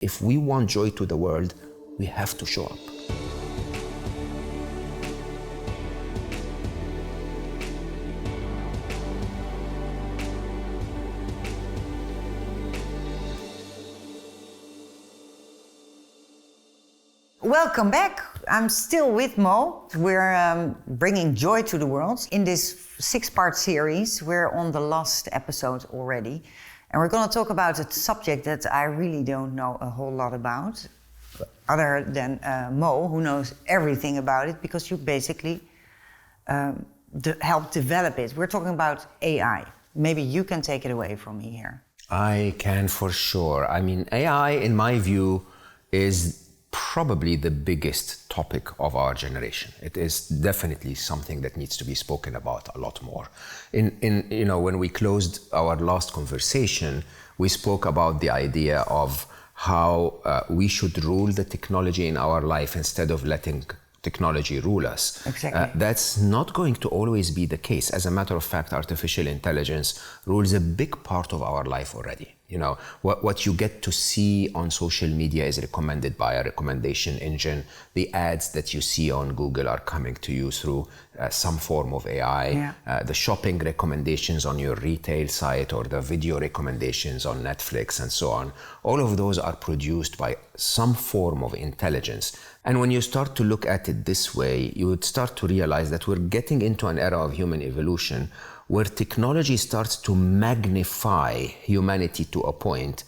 If we want joy to the world, we have to show up. Welcome back. I'm still with Mo. We're bringing joy to the world. In this 6-part series, we're on the last episode already. And we're going to talk about a subject that I really don't know a whole lot about, other than Mo, who knows everything about it, because you basically helped develop it. We're talking about AI. Maybe you can take it away from me here. I can for sure. I mean, AI, in my view, is probably the biggest topic of our generation. It is definitely something that needs to be spoken about a lot more. When we closed our last conversation, we spoke about the idea of how we should rule the technology in our life instead of letting technology rule us. Exactly. That's not going to always be the case. As a matter of fact, artificial intelligence rules a big part of our life already. You know, what you get to see on social media is recommended by a recommendation engine. The ads that you see on Google are coming to you through some form of AI. Yeah. The shopping recommendations on your retail site or the video recommendations on Netflix and so on, all of those are produced by some form of intelligence. And when you start to look at it this way, you would start to realize that we're getting into an era of human evolution where technology starts to magnify humanity to a point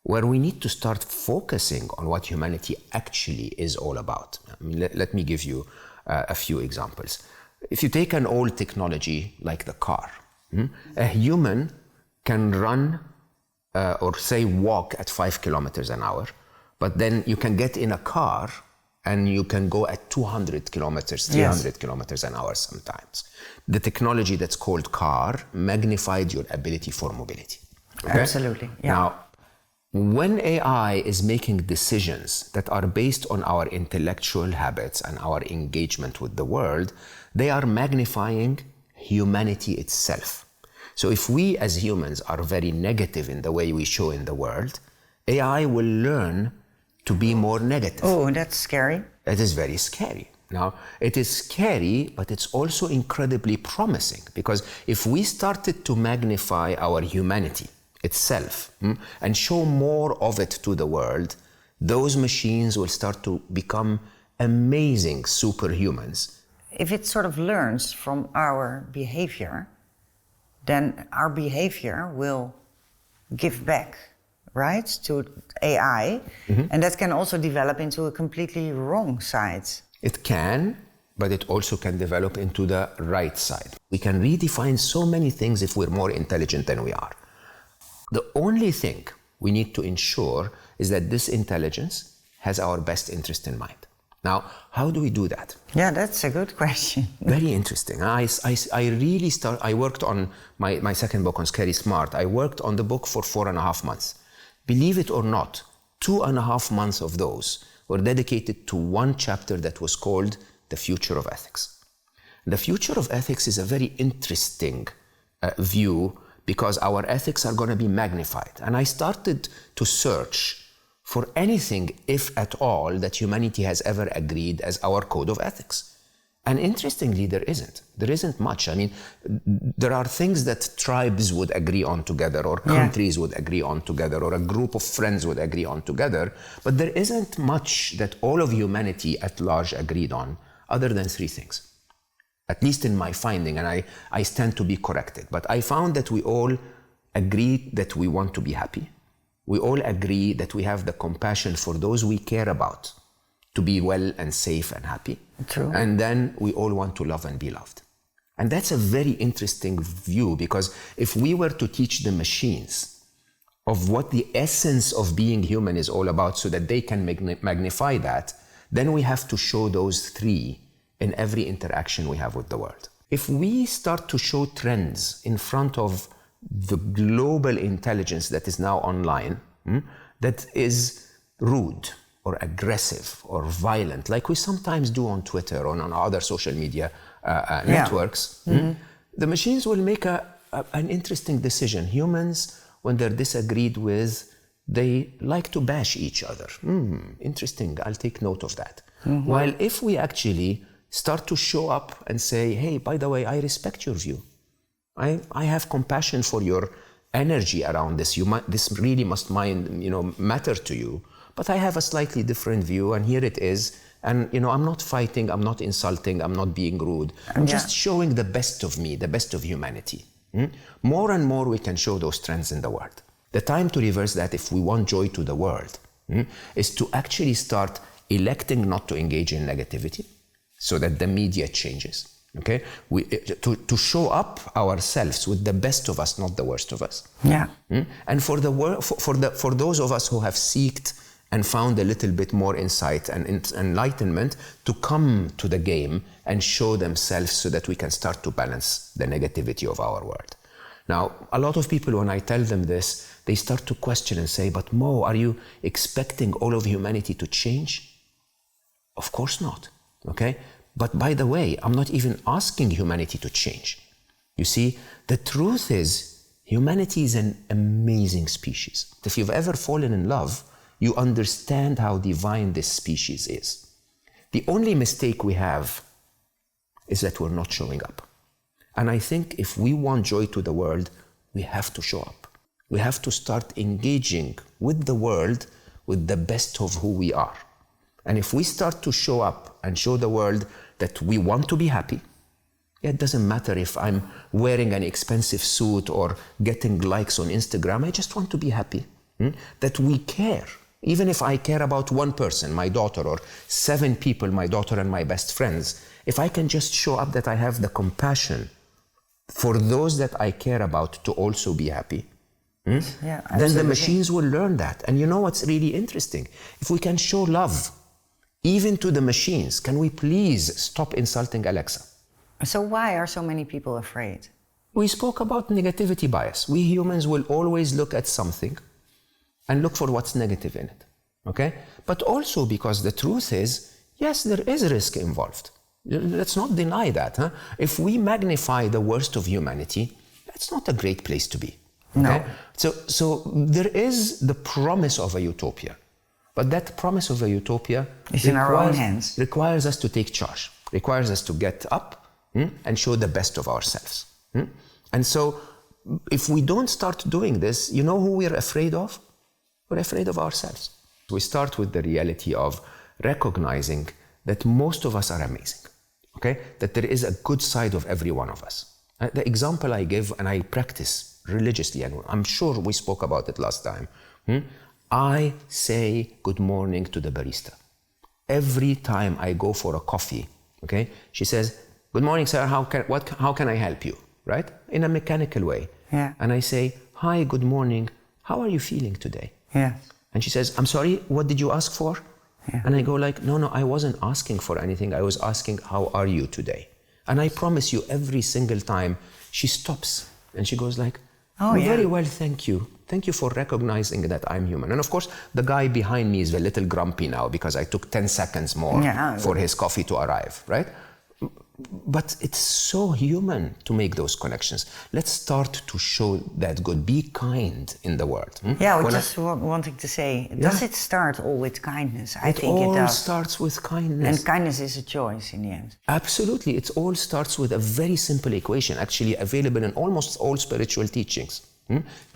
where we need to start focusing on what humanity actually is all about. I mean, let me give you a few examples. If you take an old technology like the car, a human can run or say walk at 5 kilometers an hour, but then you can get in a car and you can go at 200 kilometers, 300 Yes. kilometers an hour sometimes. The technology that's called car magnified your ability for mobility. Okay? Absolutely. Yeah. Now, when AI is making decisions that are based on our intellectual habits and our engagement with the world, they are magnifying humanity itself. So if we as humans are very negative in the way we show in the world, AI will learn to be more negative. Oh, that's scary. It is very scary. Now, it is scary, but it's also incredibly promising, because if we started to magnify our humanity itself and show more of it to the world, those machines will start to become amazing superhumans. If it sort of learns from our behavior, then our behavior will give back, right, to AI, and that can also develop into a completely wrong side. It can, but it also can develop into the right side. We can redefine so many things if we're more intelligent than we are. The only thing we need to ensure is that this intelligence has our best interest in mind. Now, how do we do that? Yeah, that's a good question. Very interesting. I worked on my second book on Scary Smart. I worked on the book for 4.5 months. Believe it or not, 2.5 months of those were dedicated to one chapter that was called The Future of Ethics. The future of ethics is a very interesting view, because our ethics are going to be magnified. And I started to search for anything, if at all, that humanity has ever agreed as our code of ethics. And interestingly, there isn't. There isn't much. I mean, there are things that tribes would agree on together, or countries would agree on together, or a group of friends would agree on together. But there isn't much that all of humanity at large agreed on, other than 3 things. At least in my finding, and I stand to be corrected. But I found that we all agree that we want to be happy. We all agree that we have the compassion for those we care about to be well and safe and happy. True. And then we all want to love and be loved. And that's a very interesting view, because if we were to teach the machines of what the essence of being human is all about so that they can magnify that, then we have to show those 3 in every interaction we have with the world. If we start to show trends in front of the global intelligence that is now online, that is rude or aggressive or violent, like we sometimes do on Twitter or on other social media networks, the machines will make an interesting decision. Humans, when they're disagreed with, they like to bash each other. Interesting, I'll take note of that. While if we actually start to show up and say, hey, by the way, I respect your view. I have compassion for your energy around this. This really must matter to you. But I have a slightly different view, and here it is. And I'm not fighting, I'm not insulting, I'm not being rude. I'm just showing the best of me, the best of humanity. More and more we can show those trends in the world. The time to reverse that, if we want joy to the world, is to actually start electing not to engage in negativity, so that the media changes. Okay, to show up ourselves with the best of us, not the worst of us. Yeah. And for those of us who have sought and found a little bit more insight and enlightenment, to come to the game and show themselves, so that we can start to balance the negativity of our world. Now, a lot of people, when I tell them this, they start to question and say, but Mo, are you expecting all of humanity to change? Of course not, okay? But by the way, I'm not even asking humanity to change. You see, the truth is, humanity is an amazing species. If you've ever fallen in love, you understand how divine this species is. The only mistake we have is that we're not showing up. And I think if we want joy to the world, we have to show up. We have to start engaging with the world with the best of who we are. And if we start to show up and show the world that we want to be happy, it doesn't matter if I'm wearing an expensive suit or getting likes on Instagram, I just want to be happy. That we care. Even if I care about one person, my daughter, or 7 people, my daughter and my best friends, if I can just show up that I have the compassion for those that I care about to also be happy, then the machines will learn that. And you know what's really interesting? If we can show love, even to the machines, can we please stop insulting Alexa? So why are so many people afraid? We spoke about negativity bias. We humans will always look at something and look for what's negative in it, okay? But also because the truth is, yes, there is risk involved. Let's not deny that. Huh? If we magnify the worst of humanity, that's not a great place to be. Okay? No. So there is the promise of a utopia. But that promise of a utopia is in our own hands. Requires us to take charge, requires us to get up and show the best of ourselves. And so if we don't start doing this, you know who we're afraid of? We're afraid of ourselves. We start with the reality of recognizing that most of us are amazing, okay? That there is a good side of every one of us. The example I give, and I practice religiously, and I'm sure we spoke about it last time, I say good morning to the barista. Every time I go for a coffee, okay? She says, good morning, sir, how can I help you, right? In a mechanical way. Yeah. And I say, hi, good morning, how are you feeling today? Yeah. And she says, I'm sorry, what did you ask for? Yeah. And I go like, no, I wasn't asking for anything. I was asking, how are you today? And I promise you, every single time she stops and she goes like, very well, thank you. Thank you for recognizing that I'm human. And of course, the guy behind me is a little grumpy now because I took 10 seconds more for his coffee to arrive, right? But it's so human to make those connections. Let's start to show that good. Be kind in the world. Yeah, I was just wanting to say, does it start all with kindness? I think it does. It all starts with kindness. And kindness is a choice in the end. Absolutely. It all starts with a very simple equation, actually available in almost all spiritual teachings.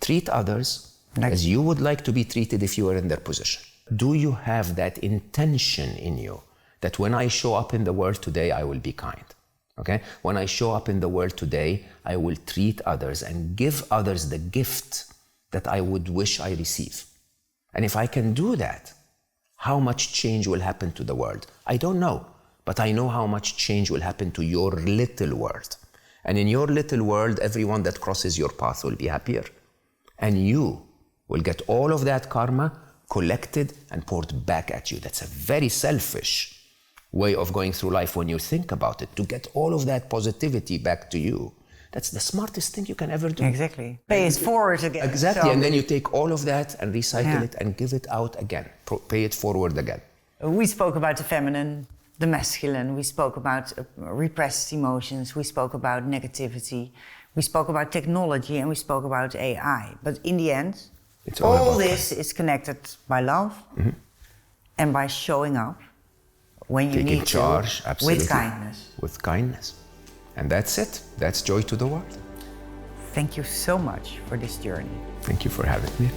Treat others as you would like to be treated if you were in their position. Do you have that intention in you? That when I show up in the world today, I will be kind, okay? When I show up in the world today, I will treat others and give others the gift that I would wish I receive. And if I can do that, how much change will happen to the world? I don't know, but I know how much change will happen to your little world. And in your little world, everyone that crosses your path will be happier. And you will get all of that karma collected and poured back at you. That's a very selfish way of going through life when you think about it, to get all of that positivity back to you. That's the smartest thing you can ever do. Exactly. Pay it forward again. Exactly, and then you take all of that and recycle it and give it out again. Pay it forward again. We spoke about the feminine, the masculine. We spoke about repressed emotions. We spoke about negativity. We spoke about technology and we spoke about AI. But in the end, It's all All about this is connected by love and by showing up when you taking need charge, to, absolutely. with kindness. With kindness. And that's it. That's joy to the world. Thank you so much for this journey. Thank you for having me.